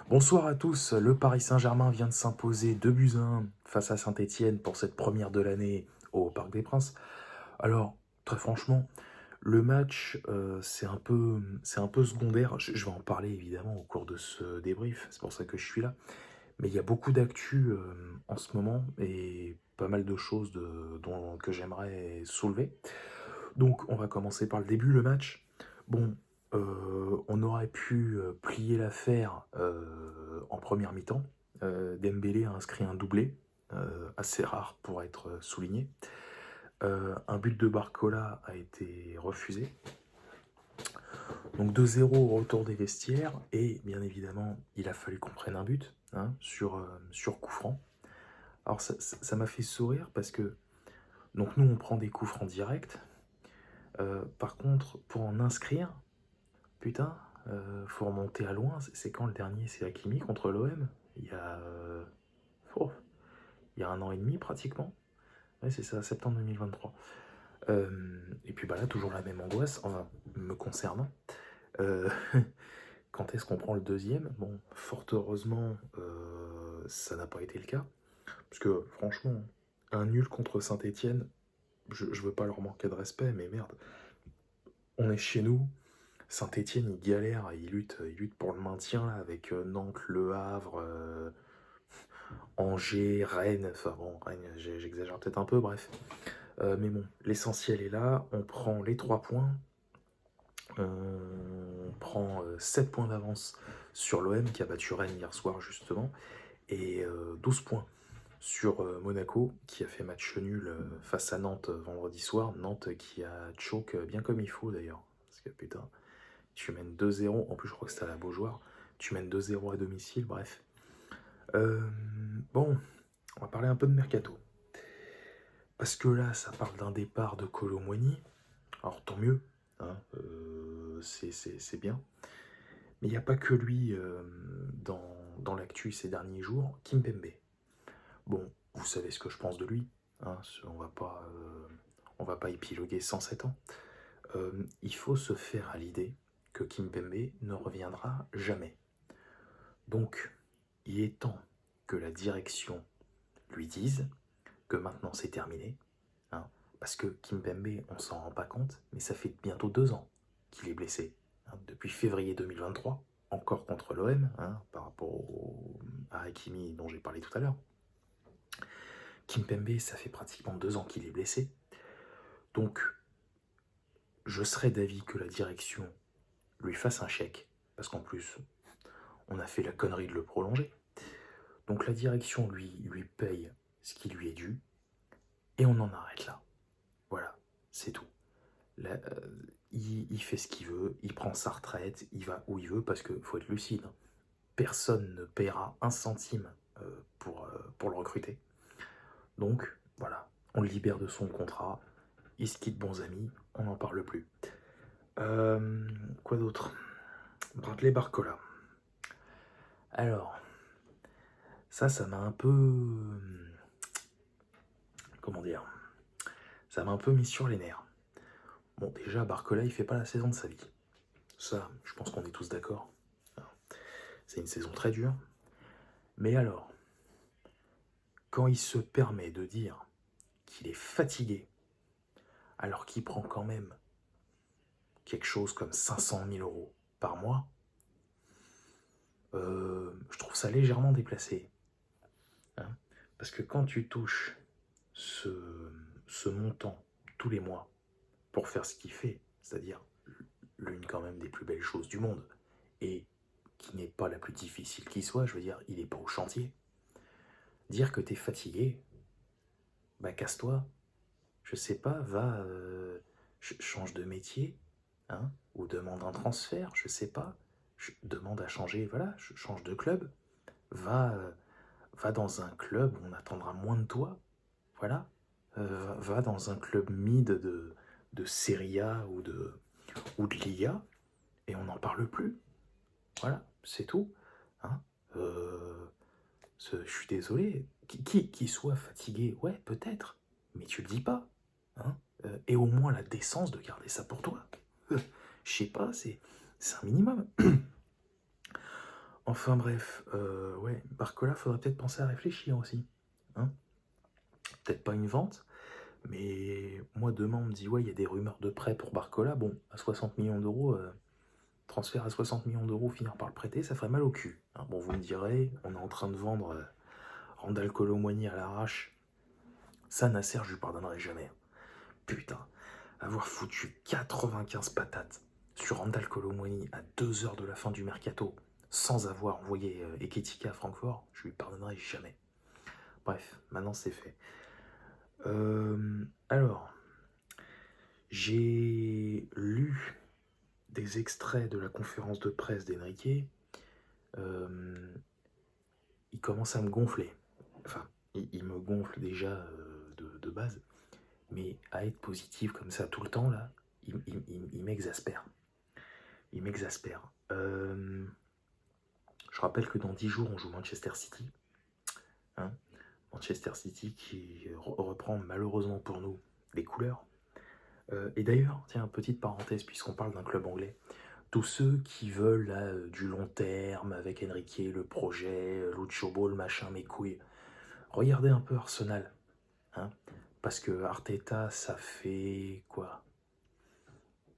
Bonsoir à tous, le Paris Saint-Germain vient de s'imposer 2-1 face à Saint-Étienne pour cette première de l'année au Parc des Princes. Alors, très franchement, le match, c'est un peu secondaire. Je vais en parler évidemment au cours de ce débrief, c'est pour ça que je suis là. Mais il y a beaucoup d'actu en ce moment et pas mal de choses que j'aimerais soulever. Donc, on va commencer par le début, le match. Bon, on aurait pu plier l'affaire en première mi-temps. Dembélé a inscrit un doublé, assez rare pour être souligné. Un but de Barcola a été refusé. Donc 2-0 au retour des vestiaires. Et bien évidemment, il a fallu qu'on prenne un but sur coup franc. Alors ça m'a fait sourire parce que donc nous on prend des coups francs directs. Par contre, pour en inscrire, putain, faut remonter à loin. C'est quand le dernier? C'est Hakimi contre l'OM. Il y a, oh, il y a 1 an et demi pratiquement. Ouais, c'est ça, septembre 2023. Et puis bah là, toujours la même angoisse, enfin, me concernant. Euh, quand est-ce qu'on prend le deuxième? Bon, fort heureusement, ça n'a pas été le cas. Parce que franchement, un nul contre Saint-Étienne, je veux pas leur manquer de respect, mais merde, on est chez nous. Saint-Étienne, il galère, il lutte pour le maintien là, avec Nantes, Le Havre, Angers, Rennes. Enfin bon, Rennes, j'exagère peut-être un peu, bref. Mais bon, l'essentiel est là. On prend les 3 points. On prend 7 points d'avance sur l'OM qui a battu Rennes hier soir, justement. Et 12 points sur Monaco qui a fait match nul face à Nantes vendredi soir. Nantes qui a choke bien comme il faut d'ailleurs. Parce que putain. Tu mènes 2-0, en plus je crois que c'était à la Beaujoire, tu mènes 2-0 à domicile, bref. Bon, on va parler un peu de Mercato. Parce que là, ça parle d'un départ de Kolo Muani, alors tant mieux, hein, c'est bien. Mais il n'y a pas que lui dans l'actu ces derniers jours, Kimpembe. Bon, vous savez ce que je pense de lui, hein, on va pas épiloguer 107 ans. Il faut se faire à l'idée que Kimpembe ne reviendra jamais. Donc, il est temps que la direction lui dise que maintenant c'est terminé, hein, parce que Kimpembe, on s'en rend pas compte, mais ça fait bientôt 2 ans qu'il est blessé, hein, depuis février 2023, encore contre l'OM, hein, par rapport à Hakimi dont j'ai parlé tout à l'heure. Kimpembe, ça fait pratiquement 2 ans qu'il est blessé, donc je serais d'avis que la direction lui fasse un chèque, parce qu'en plus, on a fait la connerie de le prolonger. Donc la direction lui paye ce qui lui est dû, et on en arrête là. Voilà, c'est tout. Là, il fait ce qu'il veut, il prend sa retraite, il va où il veut, parce qu'il faut être lucide. Personne ne paiera un centime pour le recruter. Donc, voilà, on le libère de son contrat, il se quitte bons amis, on n'en parle plus. Quoi d'autre? Bradley Barcola. Alors, ça m'a un peu... Comment dire? Ça m'a un peu mis sur les nerfs. Bon, déjà, Barcola, il fait pas la saison de sa vie. Ça, je pense qu'on est tous d'accord. C'est une saison très dure. Mais alors, quand il se permet de dire qu'il est fatigué, alors qu'il prend quand même quelque chose comme 500 000 euros par mois, je trouve ça légèrement déplacé. Hein. Parce que quand tu touches ce montant tous les mois pour faire ce qu'il fait, c'est-à-dire l'une quand même des plus belles choses du monde, et qui n'est pas la plus difficile qui soit, je veux dire, il n'est pas au chantier. Dire que t'es fatigué, bah casse-toi, je sais pas, va, change de métier, hein, ou demande un transfert, je sais pas, demande à changer, voilà, change de club, va, va dans un club où on attendra moins de toi, voilà, va dans un club mid de Serie A ou de Liga, et on n'en parle plus, voilà, c'est tout, hein, je suis désolé, qui soit fatigué, ouais, peut-être, mais tu le dis pas, hein, et au moins la décence de garder ça pour toi. Je sais pas, c'est un minimum. Enfin bref, ouais, Barcola, faudrait peut-être penser à réfléchir aussi, hein. Peut-être pas une vente, mais moi demain on me dit: «Ouais, il y a des rumeurs de prêt pour Barcola». Bon, à 60 millions d'euros, transfert à 60 millions d'euros, finir par le prêter, ça ferait mal au cul, hein. Bon, vous me direz, on est en train de vendre, Randal Kolo Muani à l'arrache. Ça, Nasser, je lui pardonnerai jamais. Putain, avoir foutu 95 patates sur Randal Kolo Muani à 2 heures de la fin du mercato, sans avoir envoyé Ekitike à Francfort, je lui pardonnerai jamais. Bref, maintenant c'est fait. Alors, j'ai lu des extraits de la conférence de presse d'Enrique. Il commence à me gonfler. Enfin, il me gonfle déjà de base. Mais à être positif comme ça tout le temps, là, il m'exaspère. Il m'exaspère. Je rappelle que dans 10 jours, on joue Manchester City. Hein, Manchester City qui reprend malheureusement pour nous les couleurs. Et d'ailleurs, tiens, petite parenthèse, puisqu'on parle d'un club anglais, tous ceux qui veulent là, du long terme avec Enrique, le projet, Lucho Ball, machin, mes couilles, regardez un peu Arsenal. Hein, parce que Arteta, ça fait quoi?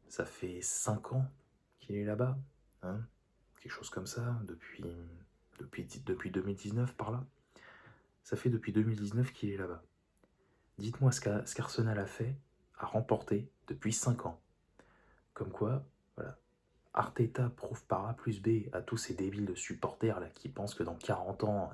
Ça fait 5 ans qu'il est là-bas. Hein, quelque chose comme ça, depuis 2019 par là. Ça fait depuis 2019 qu'il est là-bas. Dites-moi ce qu'Arsenal a fait, a remporté depuis 5 ans. Comme quoi, voilà, Arteta prouve par A plus B à tous ces débiles de supporters là, qui pensent que dans 40 ans,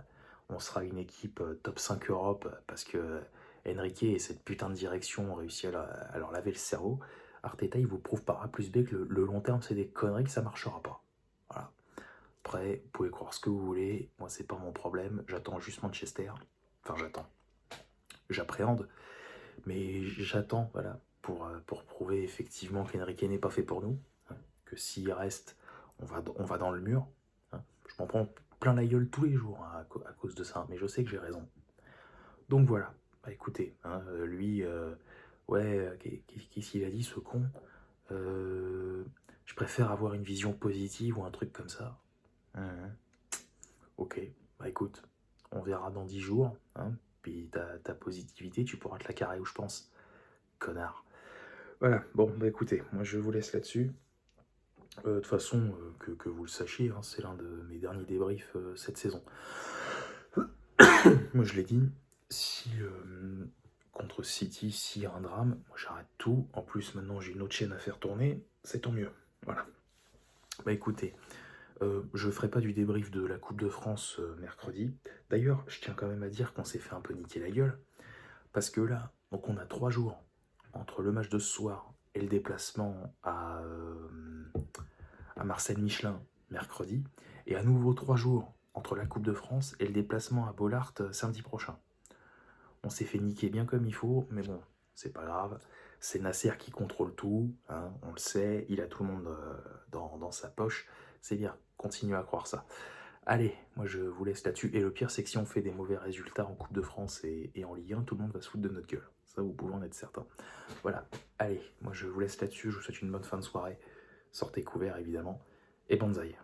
on sera une équipe top 5 Europe parce que Enrique et cette putain de direction ont réussi à leur laver le cerveau. Arteta, il vous prouve par A plus B que le long terme, c'est des conneries, que ça marchera pas. Voilà. Après, vous pouvez croire ce que vous voulez, moi c'est pas mon problème, j'attends juste Manchester. Enfin, j'appréhende, mais j'attends, voilà, pour prouver effectivement qu'Enrique n'est pas fait pour nous, hein, que s'il reste, on va dans le mur. Hein. Je m'en prends plein la gueule tous les jours hein, à cause de ça, mais je sais que j'ai raison. Donc voilà, bah écoutez, hein, lui, ouais, qu'est-ce qu'il a dit ce con? Je préfère avoir une vision positive ou un truc comme ça. Mhm. Ok, bah écoute, on verra dans 10 jours, hein, puis ta positivité, tu pourras te la carrer où je pense. Connard. Voilà, bon, bah écoutez, moi je vous laisse là-dessus. De toute façon, que vous le sachiez, hein, c'est l'un de mes derniers débriefs cette saison. Moi je l'ai dit, si contre City, s'il y a un drame, moi j'arrête tout. En plus, maintenant j'ai une autre chaîne à faire tourner, c'est tant mieux. Voilà. Bah écoutez, je ferai pas du débrief de la Coupe de France mercredi. D'ailleurs, je tiens quand même à dire qu'on s'est fait un peu niquer la gueule. Parce que là, donc on a 3 jours entre le match de ce soir et le déplacement à Marcel Michelin mercredi. Et à nouveau 3 jours entre la Coupe de France et le déplacement à Bollaert samedi prochain. On s'est fait niquer bien comme il faut, mais bon, c'est pas grave. C'est Nasser qui contrôle tout, hein, on le sait, il a tout le monde dans sa poche. C'est bien, continuez à croire ça. Allez, moi je vous laisse là-dessus. Et le pire, c'est que si on fait des mauvais résultats en Coupe de France et en Ligue 1, tout le monde va se foutre de notre gueule. Ça, vous pouvez en être certain. Voilà, allez, moi je vous laisse là-dessus. Je vous souhaite une bonne fin de soirée. Sortez couverts, évidemment. Et bonsaï.